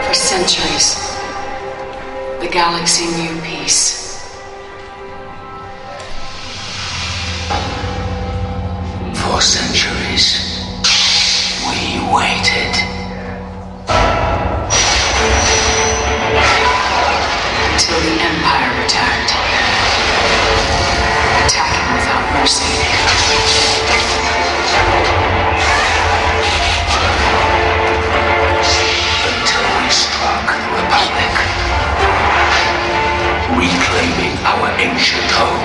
For centuries, the galaxy knew peace. For centuries, we waited. Until the Empire returned, attacking without mercy. Until we struck the Republic, reclaiming our ancient home.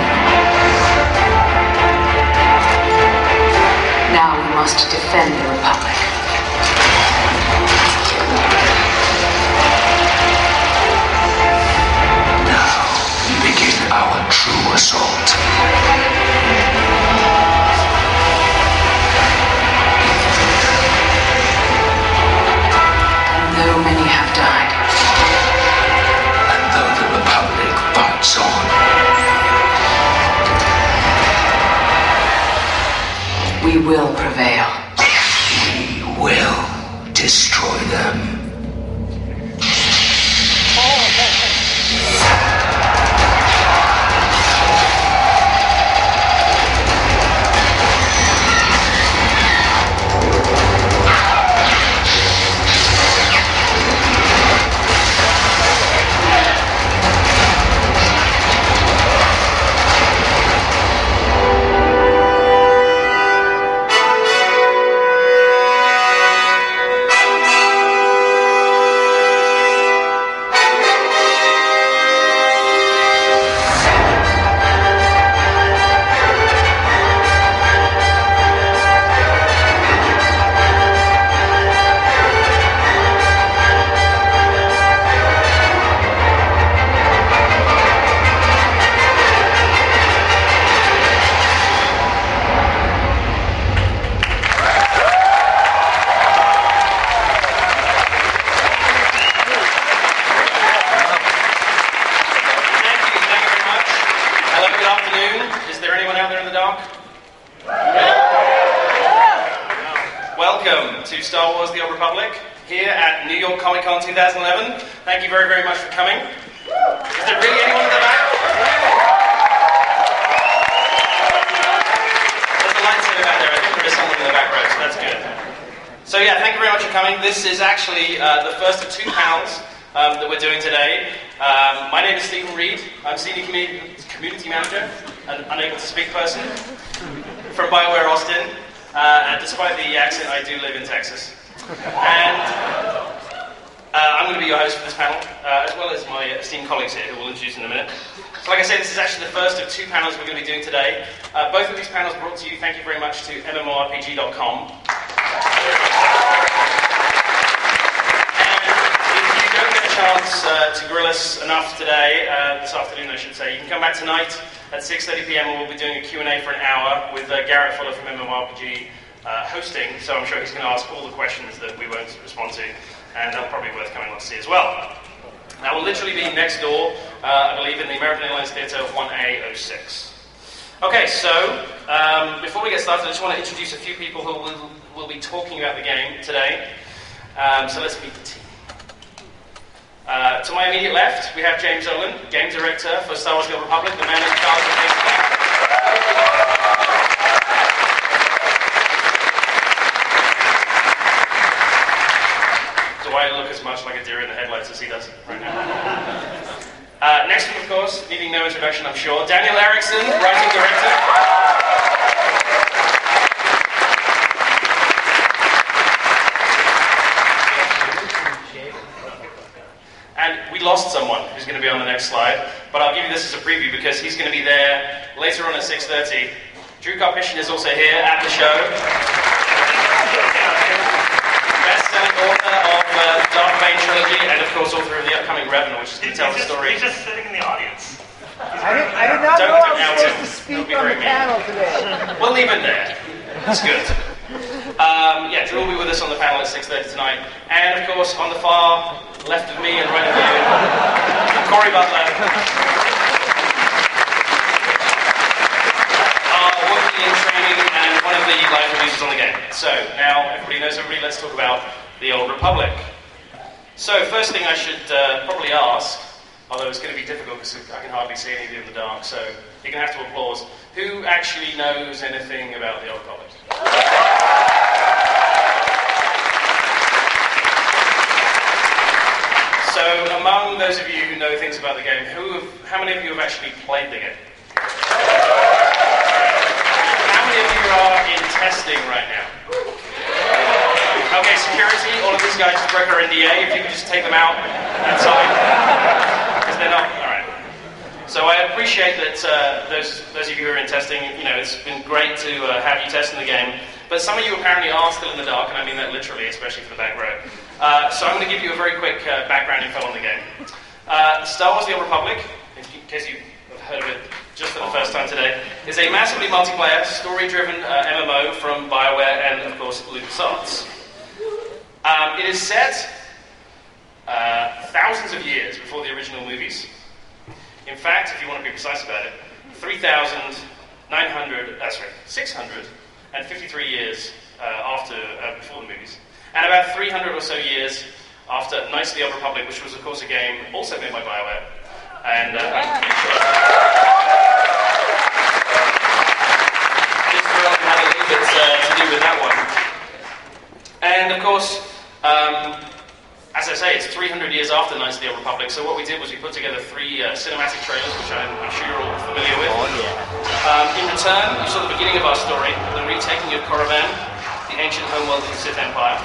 Now we must defend the Republic. Now we begin our true assault. And though many have died, And though the Republic fights on, we will prevail. we will destroy them. Welcome to Star Wars: The Old Republic here at New York Comic Con 2011. Thank you very, very much for coming. Is there really anyone in the back? There's a lightsaber back there. I think there is someone in the back row, so that's good. So yeah, thank you very much for coming. This is actually the first of two panels that we're doing today. My name is Stephen Reed. I'm Senior Community Manager, an unable to speak person from BioWare Austin. And despite the accent, I do live in Texas. And I'm going to be your host for this panel, as well as my esteemed colleagues here, who we'll introduce in a minute. So like I said, this is actually the first of two panels we're going to be doing today. Both of these panels brought to you, thank you very much, to MMORPG.com. And if you don't get a chance to grill us enough today, this afternoon I should say, you can come back tonight at 6:30 p.m. and we'll be doing a Q&A for an hour with Garrett Fuller from MMORPG hosting, so I'm sure he's going to ask all the questions that we won't respond to, and they'll probably be worth coming along to see as well. Now, we'll literally be next door, I believe, in the American Airlines Theatre 1A06. Okay, so before we get started, I just want to introduce a few people who will be talking about the game today. So let's meet the team. To my immediate left, we have James Olin, Game Director for Star Wars: The Old Republic, the man in charge of basically. Do I look as much like a deer in the headlights as he does right now? Next one, of course, needing no introduction, I'm sure, Daniel Erickson, Writing Director. And we lost someone who's going to be on the next slide, but I'll give you this as a preview because he's going to be there later on at 6:30. Drew Karpyshyn is also here at the show. Best-selling author of the Dark Bane trilogy, and of course author of the upcoming Revenant, which is going to tell the story. He's just sitting in the audience. I did not know I was supposed to speak on the panel today. We'll leave him there. That's good. Yeah, Drew will be with us on the panel at 6:30 tonight. And of course, on the far left of me and right of you, Corey Butler. Working in training and one of the live producers on the game. So now everybody knows everybody, let's talk about the Old Republic. So, first thing I should probably ask, although it's going to be difficult because I can hardly see anything in the dark, so you're going to have to applause. Who actually knows anything about the Old Republic? So, among those of you who know things about the game, how many of you have actually played the game? How many of you are in testing right now? Okay, security, all of these guys just broke our NDA. If you could just take them out outside, because they're not. All right. So I appreciate that those of you who are in testing. You know, it's been great to have you testing the game. But some of you apparently are still in the dark, and I mean that literally, especially for the back row. So I'm going to give you a very quick background info on the game. Star Wars: The Old Republic, in case you have heard of it just for the first time today, is a massively multiplayer, story-driven MMO from BioWare and, of course, LucasArts. It is set thousands of years before the original movies. In fact, if you want to be precise about it, 653 years before the movies, and about 300 or so years after Knights of the Old Republic, which was, of course, a game also made by BioWare. And I'm pretty sure this world had a little bit to do with that one. And, of course, as I say, it's 300 years after Knights of the Old Republic, so what we did was we put together 3 cinematic trailers, which I'm sure you're all familiar with. Oh, yeah. In return, you saw the beginning of our story, the retaking of Korriban, the ancient homeworld of the Sith Empire.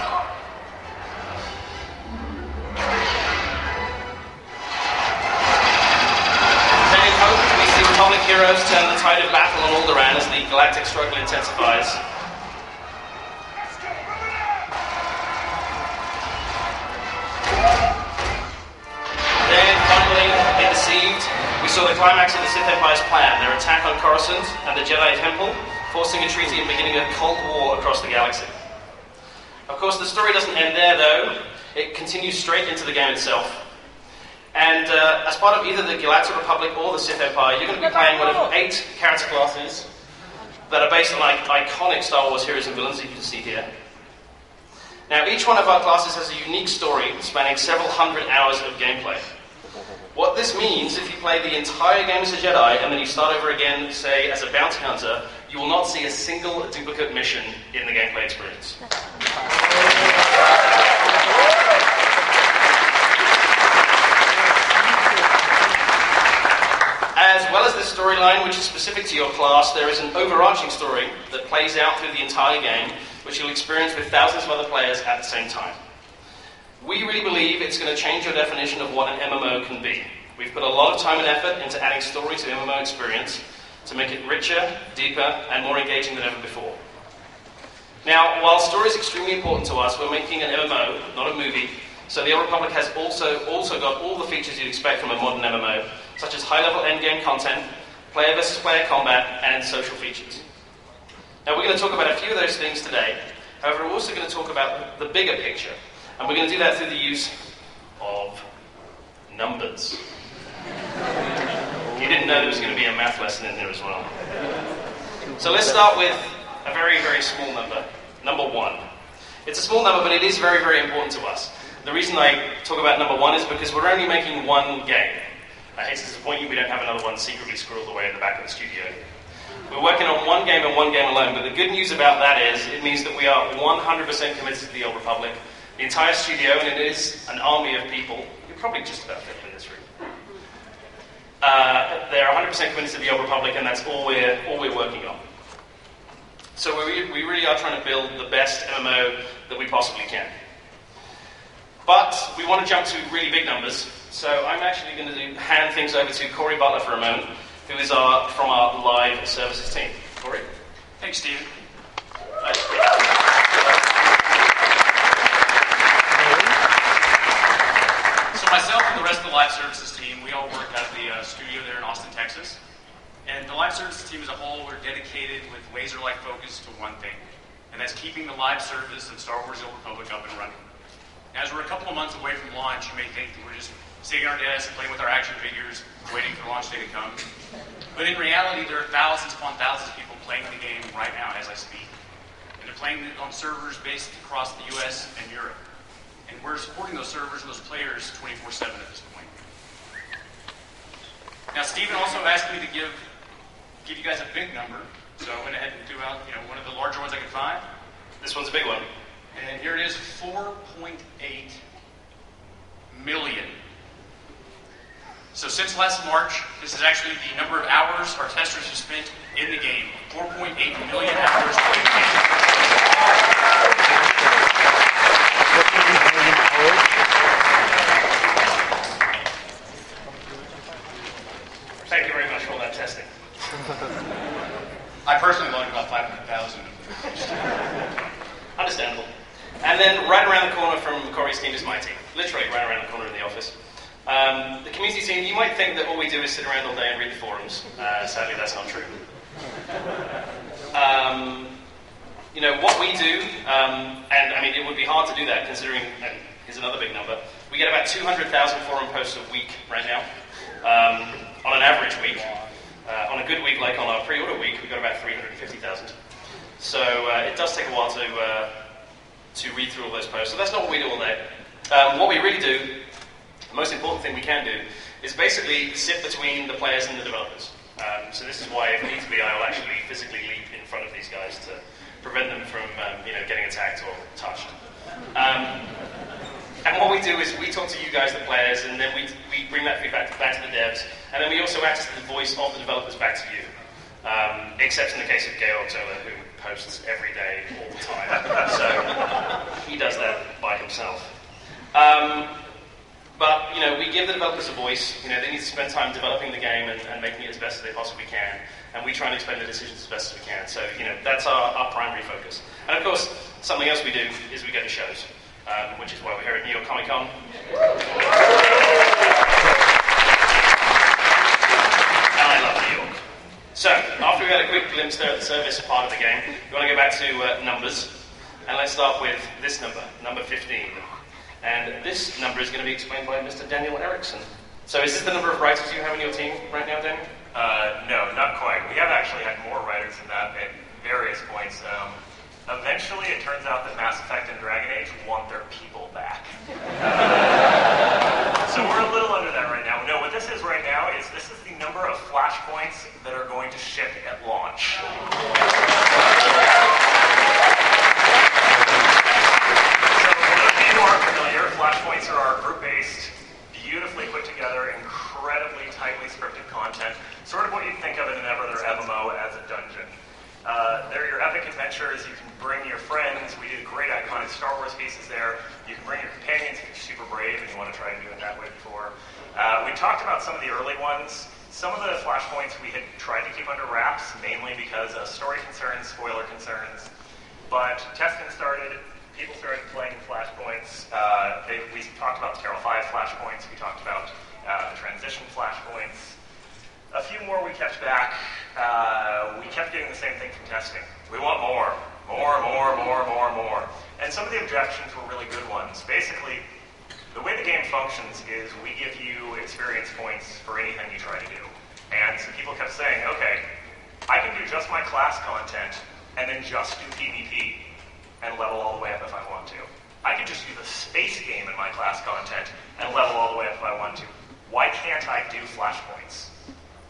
Then in Hope, we see Republic heroes turn the tide of battle on Alderaan as the galactic struggle intensifies. Then, finally, in Deceived, we saw the climax of the Sith Empire's plan, their attack on Coruscant and the Jedi Temple, forcing a treaty and beginning a Cold War across the galaxy. Of course, the story doesn't end there, though. It continues straight into the game itself. And as part of either the Galactic Republic or the Sith Empire, you're going to be playing one of 8 character classes that are based on iconic Star Wars heroes and villains that you can see here. Now, each one of our classes has a unique story spanning several hundred hours of gameplay. What this means, if you play the entire game as a Jedi and then you start over again, say, as a bounty hunter, you will not see a single duplicate mission in the gameplay experience. As well as this storyline, which is specific to your class, there is an overarching story that plays out through the entire game, which you'll experience with thousands of other players at the same time. We really believe it's going to change your definition of what an MMO can be. We've put a lot of time and effort into adding story to the MMO experience to make it richer, deeper, and more engaging than ever before. Now, while story is extremely important to us, we're making an MMO, not a movie, so the Old Republic has also got all the features you'd expect from a modern MMO, such as high-level endgame content, player versus player combat, and social features. Now, we're going to talk about a few of those things today. However, we're also going to talk about the bigger picture, and we're going to do that through the use of numbers. You didn't know there was going to be a math lesson in there as well. So let's start with a very, very small number, number 1. It's a small number, but it is very, very important to us. The reason I talk about number 1 is because we're only making one game. I hate to disappoint you, we don't have another one secretly squirreled away in the back of the studio. We're working on one game and one game alone, but the good news about that is it means that we are 100% committed to the Old Republic. The entire studio, and it is an army of people, you're probably just about fit in this room. They're 100% committed to the Old Republic, and that's all we're working on. So we really are trying to build the best MMO that we possibly can. But we want to jump to really big numbers, so I'm actually going to hand things over to Corey Butler for a moment, who is from our live services team. Corey? Thanks, Stephen. So myself and the rest of the live services team, we all work at the studio there in Austin, Texas. And the live services team as a whole, we're dedicated with laser-like focus to one thing, and that's keeping the live service of Star Wars: The Old Republic up and running. As we're a couple of months away from launch, you may think that we're just sitting at our desks playing with our action figures, waiting for the launch day to come. But in reality, there are thousands upon thousands of people playing the game right now as I speak. And they're playing it on servers based across the US and Europe. And we're supporting those servers and those players 24/7 at this point. Now, Steven also asked me to give you guys a big number, so I went ahead and threw out one of the larger ones I could find. This one's a big one. And here it is, 4.8 million. So since last March, this is actually the number of hours our testers have spent in the game. 4.8 million hours playing the game. Thank you very much for all that testing. I personally learned about 500,000. Understandable. And then right around the corner from Corey's team is my team. Literally right around the corner in the office. The community team, you might think that all we do is sit around all day and read the forums. Sadly, that's not true. What we do, and I mean, it would be hard to do that considering, and here's another big number, we get about 200,000 forum posts a week right now, on an average week. On a good week, like on our pre-order week, we've got about 350,000. So it does take a while to read through all those posts. So that's not what we do all day. What we really do, the most important thing we can do, is basically sit between the players and the developers. So this is why, if needs be, I will actually physically leap in front of these guys to prevent them from getting attacked or touched. And what we do is we talk to you guys, the players, and then we bring that feedback back to the devs, and then we also act as the voice of the developers back to you. Except in the case of Gail October, who posts every day, all the time. So he does that by himself. But we give the developers a voice. They need to spend time developing the game and making it as best as they possibly can. And we try and explain the decisions as best as we can. So, that's our primary focus. And of course, something else we do is we go to shows, which is why we're here at New York Comic Con. And I love New York. So, after we had a quick glimpse there at the service part of the game, we want to go back to numbers. And let's start with this number, number 15. And this number is going to be explained by Mr. Daniel Erickson. So is this the number of writers you have in your team right now, Daniel? No, not quite. We have actually had more writers than that at various points. Eventually, it turns out that Mass Effect and Dragon Age want their people back. So we're a little under that right now. No, what this is right now is this is the number of Flashpoints that are going to ship at launch. Flashpoints are our group-based, beautifully put together, incredibly tightly scripted content, sort of what you'd think of in an other MMO as a dungeon. They're your epic adventures. You can bring your friends. We did great iconic Star Wars pieces there. You can bring your companions if you're super brave and you want to try and do it that way before. We talked about some of the early ones. Some of the Flashpoints we had tried to keep under wraps, mainly because of story concerns, spoiler concerns. But testing started. People started playing Flashpoints. We talked about the Terral 5 Flashpoints. We talked about the transition Flashpoints. A few more we kept back. We kept getting the same thing from testing. We want more. More. And some of the objections were really good ones. Basically, the way the game functions is we give you experience points for anything you try to do. And so people kept saying, okay, I can do just my class content and then just do PvP. And level all the way up if I want to. I could just do the space game in my class content and level all the way up if I want to. Why can't I do Flashpoints?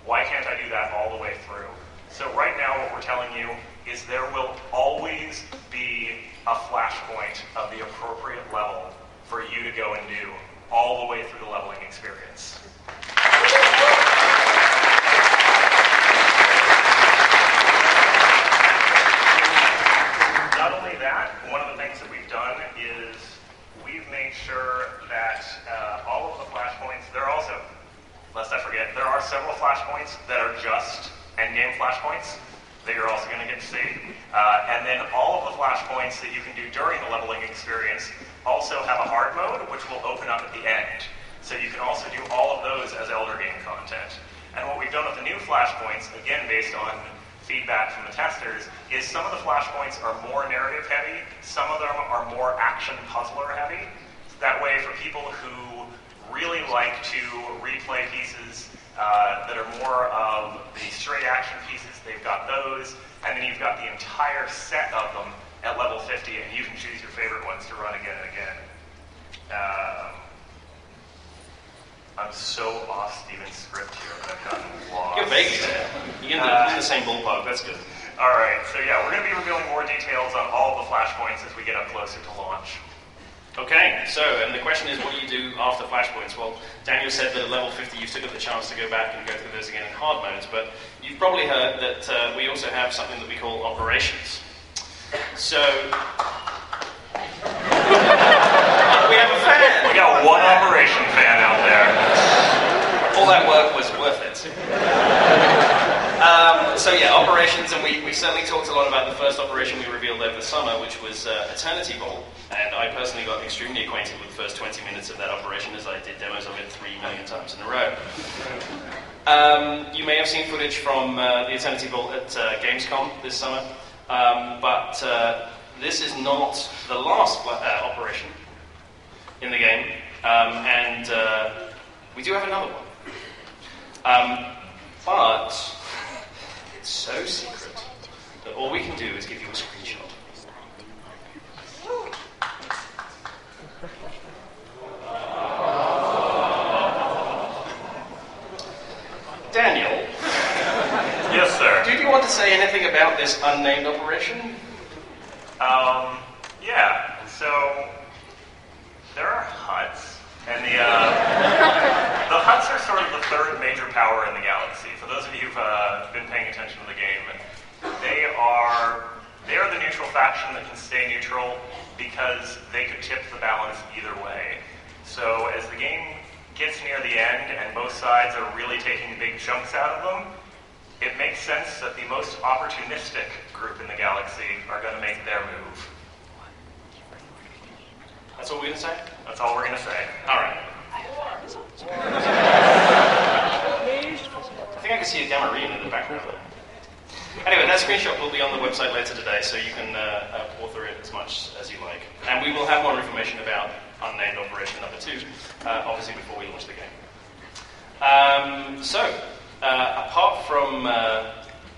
Why can't I do that all the way through? So right now what we're telling you is there will always be a Flashpoint of the appropriate level for you to go and do all the way through the leveling experience. Not only that, one of the things that we've done is we've made sure that all of the Flashpoints, lest I forget, there are several Flashpoints that are just endgame Flashpoints that you're also going to get to see. And then all of the Flashpoints that you can do during the leveling experience also have a hard mode, which will open up at the end. So you can also do all of those as Elder Game content. And what we've done with the new Flashpoints, again based on feedback from the testers, is some of the Flashpoints are more narrative heavy, some of them are more action puzzler heavy. That way for people who really like to replay pieces that are more of the straight action pieces, they've got those, and then you've got the entire set of them at level 50, and you can choose your favorite ones to run again and again. I'm so off Steven's script here that I've gotten lost. You're vaguely there. You're in the same ballpark. That's good. All right, so yeah, we're going to be revealing more details on all of the Flashpoints as we get up closer to launch. Okay, so, and the question is, what do you do after Flashpoints? Well, Daniel said that at level 50 you still got the chance to go back and go through those again in hard modes, but you've probably heard that we also have something that we call operations. So, we have a fan! We got one operation fan out there. All that work was worth it. So yeah, operations, and we certainly talked a lot about the first operation we revealed over the summer, which was Eternity Vault, and I personally got extremely acquainted with the first 20 minutes of that operation as I did demos of it 3 million times in a row. You may have seen footage from the Eternity Vault at Gamescom this summer, but this is not the last operation in the game, and we do have another one. But it's so secret that all we can do is give you a screenshot. Daniel? Yes, sir. Do you want to say anything about this unnamed operation? Yeah, so there are huts, and the huts are sort of the third major power in the galaxy. For those of you who've been paying attention to the game, they are the neutral faction that can stay neutral because they could tip the balance either way. So as the game gets near the end and both sides are really taking big chunks out of them, it makes sense that the most opportunistic group in the galaxy are going to make their move. That's all we're going to say? That's all we're going to say. All right. I think I can see a gamma in the background there. Anyway, that screenshot will be on the website later today, so you can author it as much as you like. And we will have more information about unnamed operation number 2, obviously before we launch the game. Apart from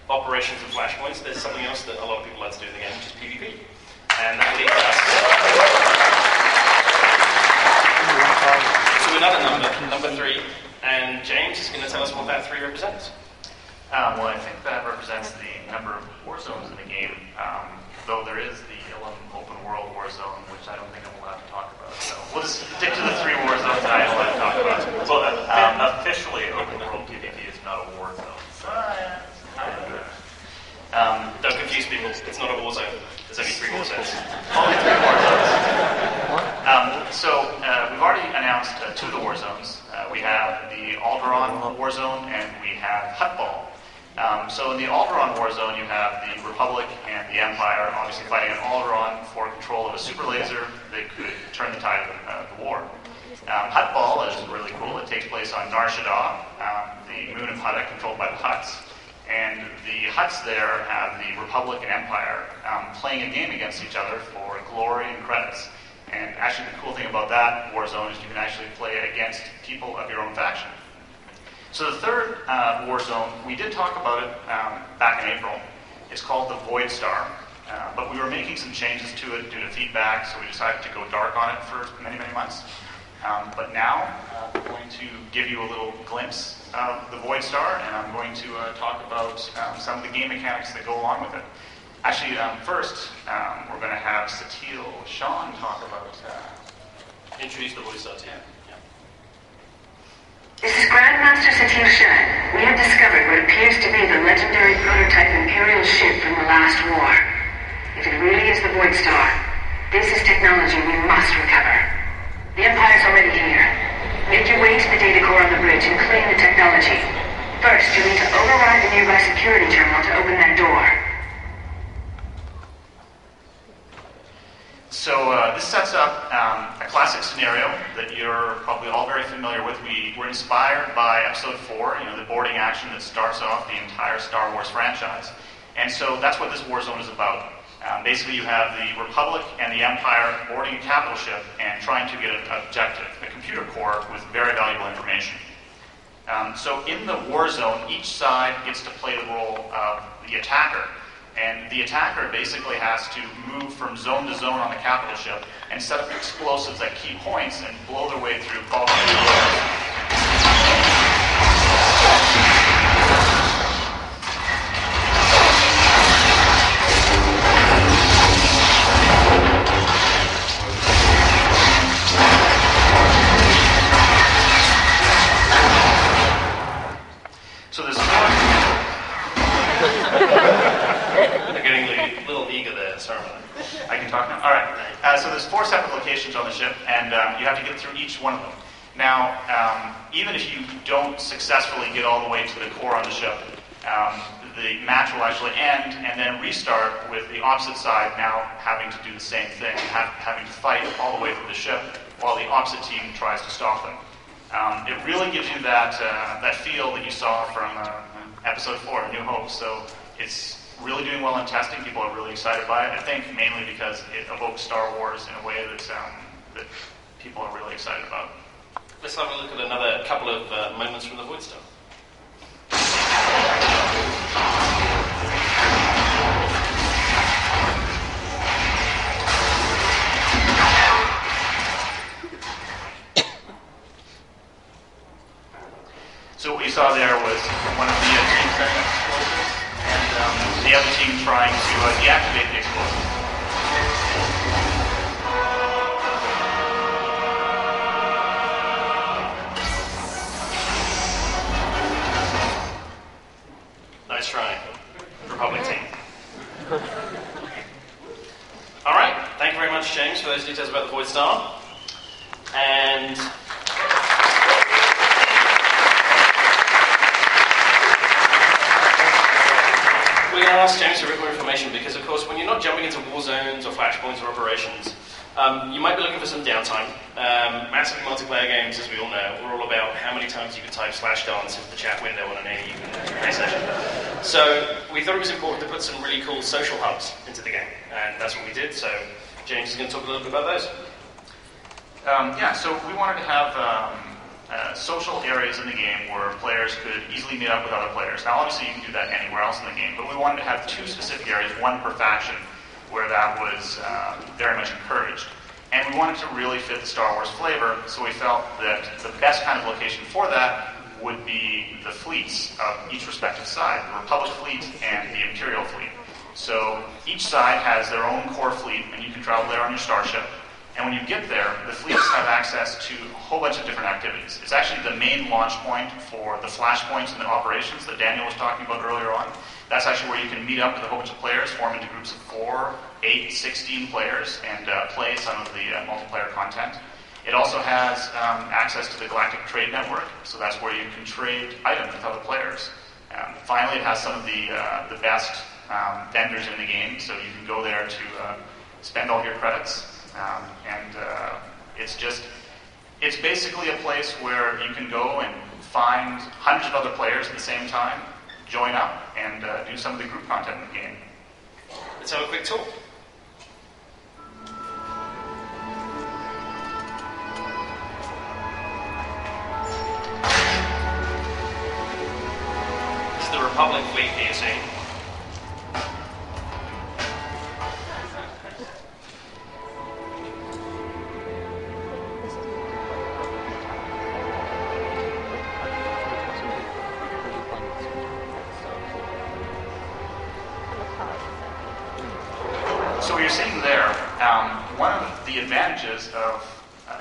operations and flashpoints, there's something else that a lot of people like to do in the game, which is PvP. And that leads us to another number 3, and James is going to tell us what that 3 represents. Well, I think that represents the number of Warzones in the game, though there is the open world Warzone, which I don't think I'm allowed to talk about. So we'll just stick to the 3 Warzones that I am allowed to talk about. Well, officially, open world PvP is not a war zone. So. Don't confuse people. It's not a war zone. There's only 3 war zones. Only 3 Warzones. We've already announced 2 of the Warzones. We have the Alderaan Warzone and we have Hutball. So in the Alderaan Warzone, you have the Republic and the Empire obviously fighting on Alderaan for control of a super laser that could turn the tide of the war. Hutball is really cool. It takes place on Nar Shaddaa, the moon of Hutta, controlled by the Hutts. And the Hutts there have the Republic and Empire playing a game against each other for glory and credits. And actually the cool thing about that Warzone is you can actually play it against people of your own faction. So the third Warzone, we did talk about it back in April. It's called the Void Star. But we were making some changes to it due to feedback, so we decided to go dark on it for many, many months. But now, I'm going to give you a little glimpse of the Void Star, and I'm going to talk about some of the game mechanics that go along with it. Actually, first, we're going to have Sean talk about... Introduce the Void Star to you. This is Grandmaster Satil Shan. We have discovered what appears to be the legendary prototype Imperial ship from the last war. If it really is the Void Star, this is technology we must recover. The Empire's already here. Make your way to the data core on the bridge and claim the technology. First, you'll need to override the nearby security terminal to open that door. So this sets up a classic scenario that you're probably all very familiar with. We were inspired by Episode 4, the boarding action that starts off the entire Star Wars franchise. And so that's what this Warzone is about. Basically, you have the Republic and the Empire boarding a capital ship and trying to get an objective, a computer core with very valuable information. So in the Warzone, each side gets to play the role of the attacker. And the attacker basically has to move from zone to zone on the capital ship and set up explosives at key points and blow their way through bulk. stations on the ship, and you have to get through each one of them. Now, even if you don't successfully get all the way to the core on the ship, the match will actually end and then restart with the opposite side now having to do the same thing, having to fight all the way through the ship while the opposite team tries to stop them. It really gives you that feel that you saw from Episode 4, A New Hope. So it's really doing well in testing. People are really excited by it. I think mainly because it evokes Star Wars in a way that people are really excited about. Let's have a look at another couple of moments from the Void Star. So what you saw there was one of the team setting explosives, and the other team trying to deactivate the explosive. Nice try, Republic team. All right, thank you very much, James, for those details about the Void Star. And we're going to ask James for a bit more information because, of course, when you're not jumping into Warzones or Flashpoints or operations, you might be looking for some downtime. Massively multiplayer games, as we all know, are all about how many times you can type /dance into the chat window on an AE session. So we thought it was important to put some really cool social hubs into the game, and that's what we did. So James is going to talk a little bit about those. So we wanted to have social areas in the game where players could easily meet up with other players. Now, obviously, you can do that anywhere else in the game, but we wanted to have two specific areas, one per faction, where that was very much encouraged. And we wanted to really fit the Star Wars flavor, so we felt that the best kind of location for that would be the fleets of each respective side, the Republic fleet and the Imperial fleet. So each side has their own core fleet, and you can travel there on your starship. And when you get there, the fleets have access to a whole bunch of different activities. It's actually the main launch point for the Flashpoints and the operations that Daniel was talking about earlier on. That's actually where you can meet up with a whole bunch of players, form into groups of 4, 8, 16 players, and play some of the multiplayer content. It also has access to the Galactic Trade Network, so that's where you can trade items with other players. Finally, it has some of the best vendors in the game, so you can go there to spend all your credits. It's basically a place where you can go and find hundreds of other players at the same time, join up, and do some of the group content in the game. Let's have a quick tour. This is the Republic fleet that you're seeing. One of the advantages of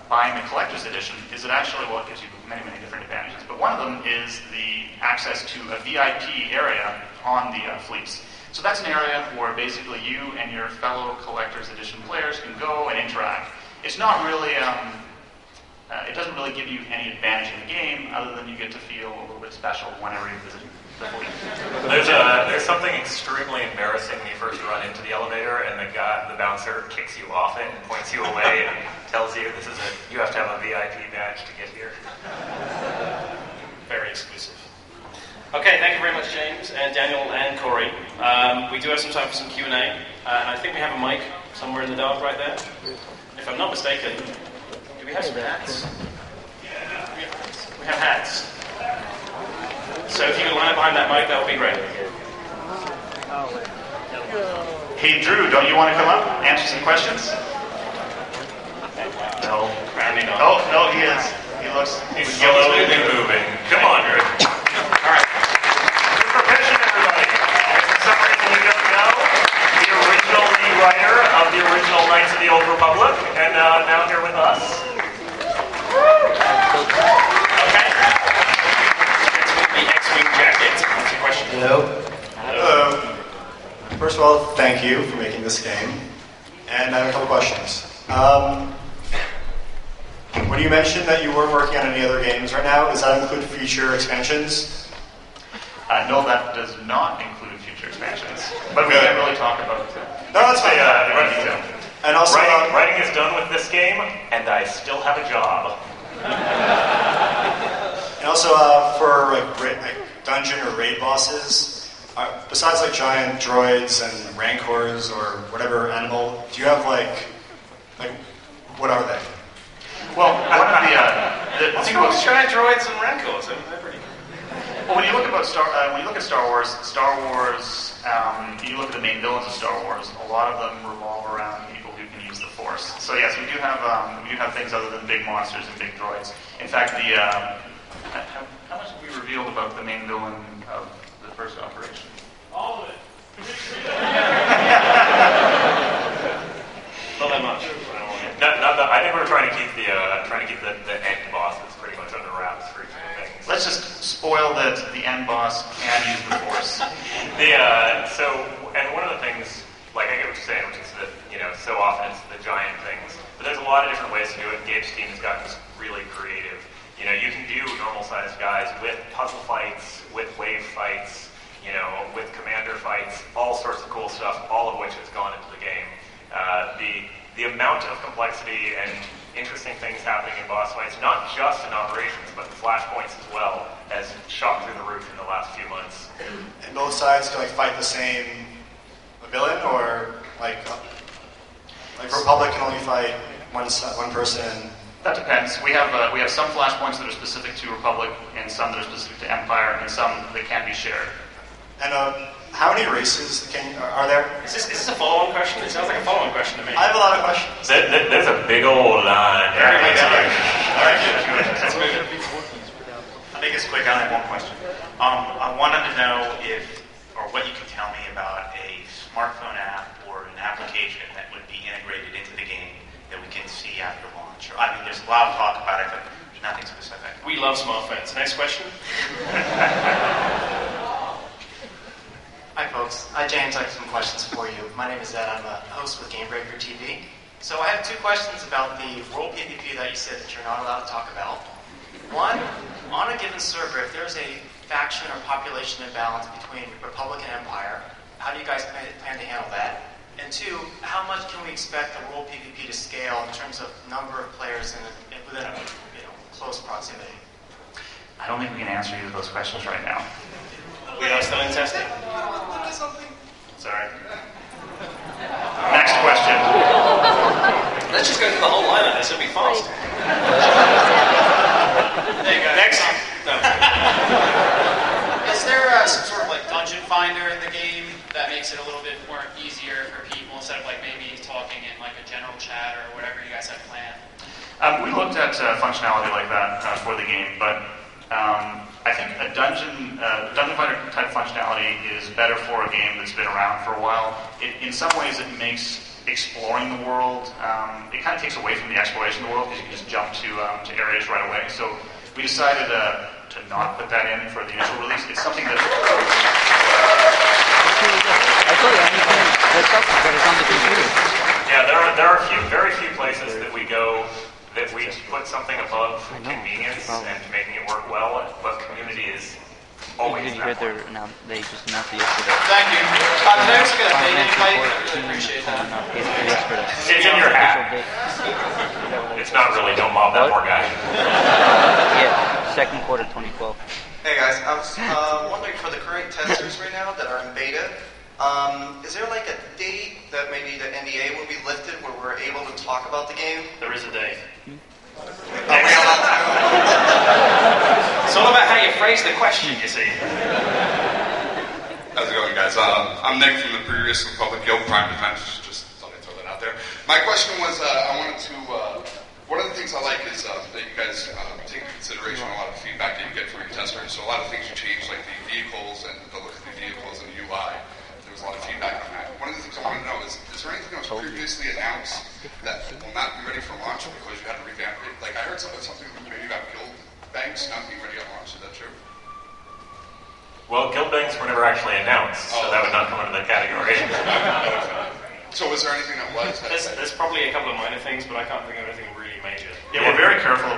buying the Collector's Edition is it actually, well, it gives you many, many different advantages, but one of them is the access to a VIP area on the fleets. So that's an area where basically you and your fellow Collector's Edition players can go and interact. It's not really, it doesn't really give you any advantage in the game other than you get to feel a little bit special whenever you're visiting the fleet. There's something extremely embarrassing when you first run into the elevator and the bouncer kicks you off it and points you away and tells you you have to have a VIP badge to get here. Very exclusive. Okay, thank you very much, James and Daniel and Corey. We do have some time for some Q&A, and I think we have a mic somewhere in the dark right there. If I'm not mistaken, do we have some hats? We have hats. So if you could line up behind that mic, that would be great. Hey, Drew, don't you want to come up and answer some questions? No. Apparently not. Oh, no, he is. He's slowly moving. Come on, Drew. All right. Just for attention, everybody. For some reason you don't know, the original rewriter of the original Knights of the Old Republic, and now here with us. Okay. The X-Wing jacket. What's your question? Hello. Hello. First of all, thank you for making this game. And I have a couple questions. when you mentioned that you weren't working on any other games right now, does that include future expansions? No, that does not include future expansions. But we can't really talk about it. No, that's fine. Detail. And also, writing is done with this game, and I still have a job. And also, for like dungeon or raid bosses, besides like giant droids and rancors or whatever animal, do you have like what are they? Well, one of the thing about giant droids and rancors, I mean, they're pretty. Well, when you look at Star Wars, you look at the main villains of Star Wars. A lot of them revolve around people who can use the Force. So yes, we do have things other than big monsters and big droids. In fact, how much have we revealed about the main villain of the first operation? All of it. Not that much. I think we're trying to keep the end bosses pretty much under wraps for things. Let's just spoil that the end boss can use the Force. And one of the things, like I get what you're saying, which is that so often it's the giant things, but there's a lot of different ways to do it. Gabe's team has gotten really creative. You can do normal-sized guys with puzzle fights, with wave fights, with commander fights, all sorts of cool stuff, all of which has gone into the game. The amount of complexity and interesting things happening in boss fights, not just in operations, but in Flashpoints as well, has shot through the roof in the last few months. And both sides can fight the same villain, or like Republic can only fight one person. That depends. We have some Flashpoints that are specific to Republic, and some that are specific to Empire, and some that can be shared. And how many races are there? Is this a follow-on question? It sounds like a follow-on question to me. I have a lot of questions. There's a big old line. All right, let's move it. I'll make this quick. I only have one question. I wanted to know what you can tell me about a smartphone app or an application that would be integrated into the game that we can see after launch. There's a lot of talk about it, but there's nothing specific. We love smartphones. Next question. Hi folks, James, I have some questions for you. My name is Ed, I'm a host with GameBreaker TV. So I have two questions about the World PvP that you said that you're not allowed to talk about. One, on a given server, if there's a faction or population imbalance between Republic and Empire, how do you guys plan to handle that? And two, how much can we expect the World PvP to scale in terms of number of players within a close proximity? I don't think we can answer either of those questions right now. We are still in testing. Sorry. Next question. Let's just go through the whole line of this. It'll be fast. There you go. Next. No. Is there some sort of dungeon finder in the game that makes it a little bit more easier for people instead of maybe talking in a general chat or whatever you guys have planned? We looked at functionality like that for the game, but I think a dungeon finder type functionality is better for a game that's been around for a while. In some ways, it makes exploring the world, it kind of takes away from the exploration of the world because you can just jump to areas right away. So we decided to not put that in for the initial release. It's something that... Yeah, there are very few places that we go that we put something above convenience and making it work well, but community is always Did you hear they just announced it yesterday? Thank you. Thanks for that nameplate. I really appreciate that. It's in your hat. It's not really, don't mob that poor guy. Yeah, second quarter 2012. Hey guys, I was wondering for the current testers right now that are in beta, is there a date that maybe the NDA will be lifted where we're able to talk about the game? There is a date. It's all about how you phrase the question, you see. How's it going, guys? I'm Nick from the previous Republic Guild Prime Defense. Just thought I'd throw that out there. My question was, I wanted to... one of the things I like is that you guys take into consideration a lot of feedback that you get from your testers. So a lot of things you change, like the vehicles and the look of the vehicles and the UI. There was a lot of feedback on that. One of the things I want to know is there anything that was previously announced that will not be ready for launch because you had to revamp it? I heard something maybe about guild banks not being ready at launch. Is that true? Well, guild banks were never actually announced, so that would not come under the category. So was there anything that was? There's probably a couple of minor things, but I can't think of anything really major. Yeah, we're very careful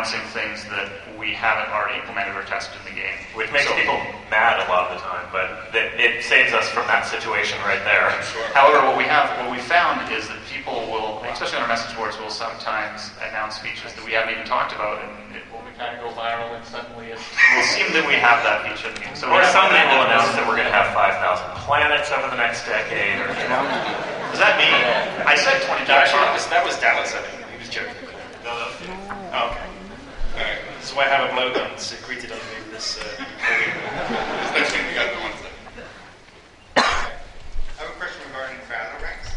announcing things that we haven't already implemented or tested in the game. Which makes people mad a lot of the time, but it saves us from that situation right there. Sure. However, what we found is that people will, especially on our message boards, will sometimes announce features that we haven't even talked about, and it will kind of go viral, and suddenly it will seem that we have that feature in the game. So or somebody will announce that we're going to have 5,000 planets over the next decade. Or, does that mean? I said 20. Actually, that was Dallas, I think. He was joking. Oh, okay. Alright. This is why I have a blowgun secreted underneath this Next thing we got on Wednesday. I have a question regarding Valor ranks.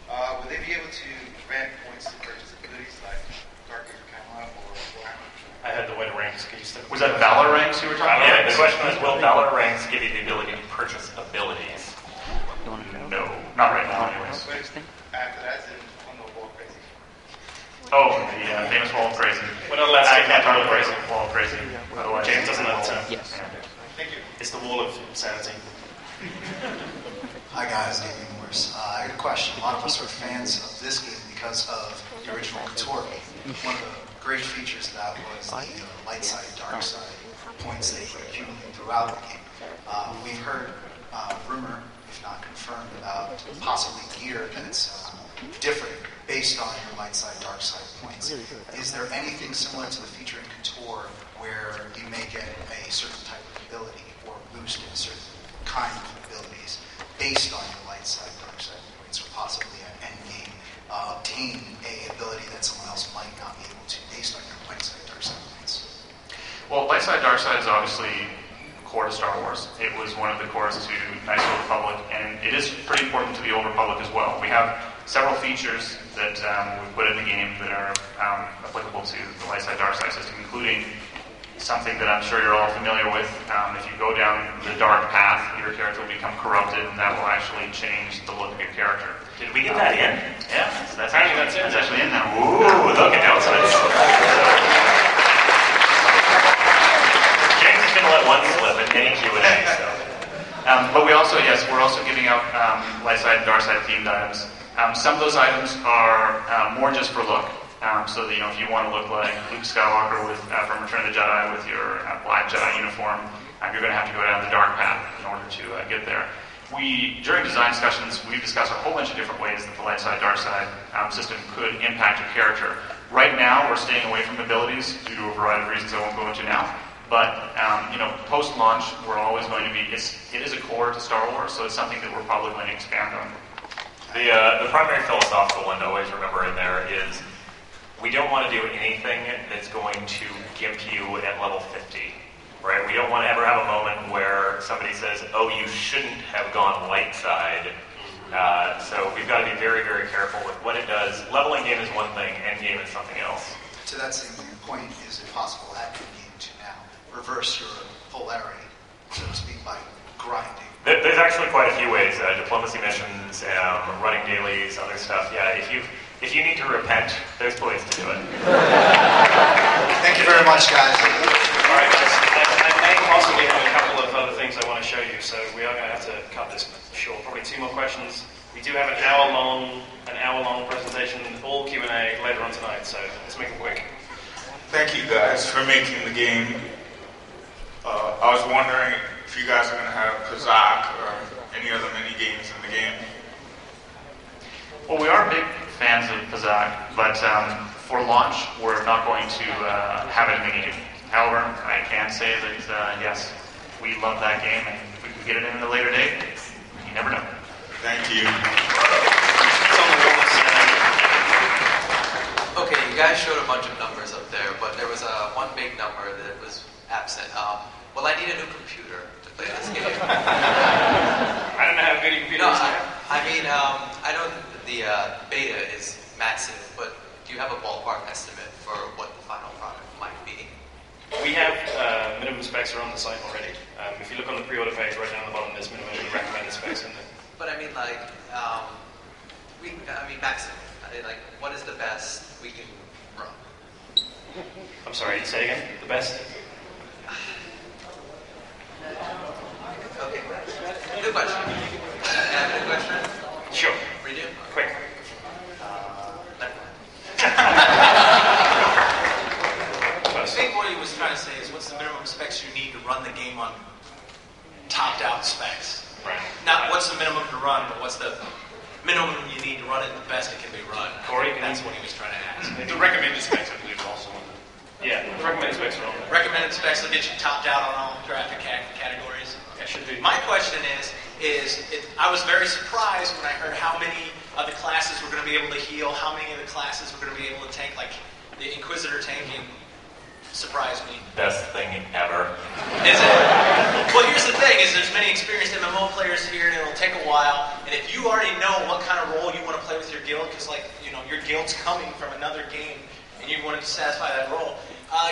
Would they be able to grant points to purchase abilities like Dark Age of Camelot or Warhammer? I had the word ranks. Could you step? Was that Valor ranks you were talking about? Yeah, the question is, will Valor ranks give you the ability to purchase abilities? No, not right now anyways. After that, then on the Wall Crazy. Oh, the famous Wall of Crazy. We're not allowed to I can't talk about Wall of Crazy. Otherwise, James doesn't have the term. Yes. Thank you. It's the wall of insanity. Hi guys, David Morris. I got a question. A lot of us are fans of this game because of the original SWTOR game. One of the great features of that was the light side, dark side points that you could accumulate throughout the game. We've heard rumor, if not confirmed, about possibly gear that's different based on your light side, dark side points. Is there anything similar to the feature in SWTOR where you may get a certain type of ability or boost in certain kind of abilities based on your light side, dark side points, or possibly at end game obtain a ability that someone else might not be able to based on your light side, dark side points? Well, light side, dark side is obviously core to Star Wars. It was one of the cores to Knights of the Republic, and it is pretty important to the Old Republic as well. We have several features that we've put in the game that are applicable to the light side, dark side system, including something that I'm sure you're all familiar with. If you go down the dark path, your character will become corrupted, and that will actually change the look of your character. Did we get that in? Yeah, that's actually in now. Ooh, look at announcements. James is going to let one slip in any Q&A. So. But we're also giving out light side and dark side themed items. Some of those items are more just for look. So that, if you want to look like Luke Skywalker from Return of the Jedi with your black Jedi uniform, you're going to have to go down the dark path in order to get there. During design discussions, we've discussed a whole bunch of different ways that the light side, dark side system could impact your character. Right now, we're staying away from abilities due to a variety of reasons I won't go into now. But post-launch, we're always going to be. It is a core to Star Wars, so it's something that we're probably going to expand on. The primary philosophical one to always remember in there is we don't want to do anything that's going to gimp you at level 50. Right? We don't want to ever have a moment where somebody says, "Oh, you shouldn't have gone light side." So we've got to be very, very careful with what it does. Leveling game is one thing, end game is something else. To that same point, is it possible at end game to now reverse your polarity, so to speak, by grinding? There's actually quite a few ways. Diplomacy missions, running dailies, other stuff. Yeah, if you need to repent, there's ways to do it. Thank you very much, guys. All right, guys. I may possibly have a couple of other things I want to show you, so we are going to have to cut this short. Probably 2 more questions. We do have an hour-long presentation, all Q&A later on tonight, so let's make it quick. Thank you guys for making the game. I was wondering if you guys are going to have Kazakh or any other mini games in the game. Well, we are big fans of Kazakh, but for launch, we're not going to have it in the game. However, I can say that, yes, we love that game, and if we can get it in at a later date, you never know. Thank you. Okay, you guys showed a bunch of numbers up there, but there was one big number that was absent. Well, I need a new computer to play this game. I don't know how good your computer is. I know the beta is massive, but do you have a ballpark estimate for what the final product might be? We have minimum specs are on the site already. If you look on the pre-order page, right down the bottom, there's minimum recommended specs in there. But maximum. What is the best we can run? I'm sorry, say again? The best? Okay. Good question. Can I have a good question? Sure. Redo? Quick. topped out specs. Right. Not what's the minimum to run, but what's the minimum you need to run it the best it can be run. Corey, that's what he was trying to ask. The recommended specs, I believe, are also on the. Yeah, the recommended specs are on there. Recommended specs will get you topped out on all graphic categories. That should be. My question I was very surprised when I heard how many of the classes were going to be able to heal, how many of the classes were going to be able to tank, like the Inquisitor tanking surprised me. Best thing ever. Is it? Well, here's the thing: is there's many experienced MMO players here, and it'll take a while. And if you already know what kind of role you want to play with your guild, because your guild's coming from another game, and you want to satisfy that role,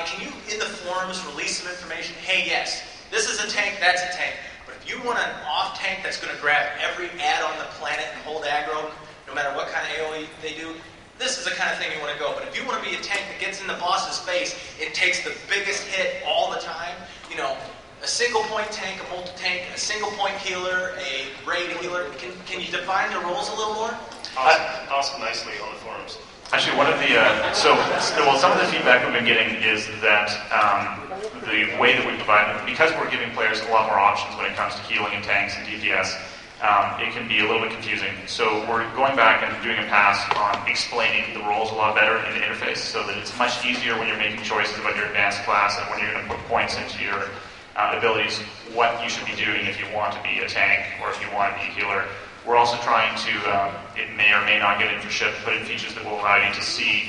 can you in the forums release some information? Hey, yes, this is a tank, that's a tank. But if you want an off tank that's going to grab every ad on the planet and hold aggro, no matter what kind of AOE they do, this is the kind of thing you want to go. But if you want to be a tank that gets in the boss's face, it takes the biggest hit all the time, a single point tank, a multi-tank, a single point healer, a raid healer. Can you define the roles a little more? Awesome nicely on the forums. Actually, one of the some of the feedback we've been getting is that the way that we provide, because we're giving players a lot more options when it comes to healing and tanks and DPS, it can be a little bit confusing. So we're going back and doing a pass on explaining the roles a lot better in the interface, so that it's much easier when you're making choices about your advanced class and when you're going to put points into your abilities, what you should be doing if you want to be a tank or if you want to be a healer. We're also trying to, it may or may not get into shift, but in features that will allow you to see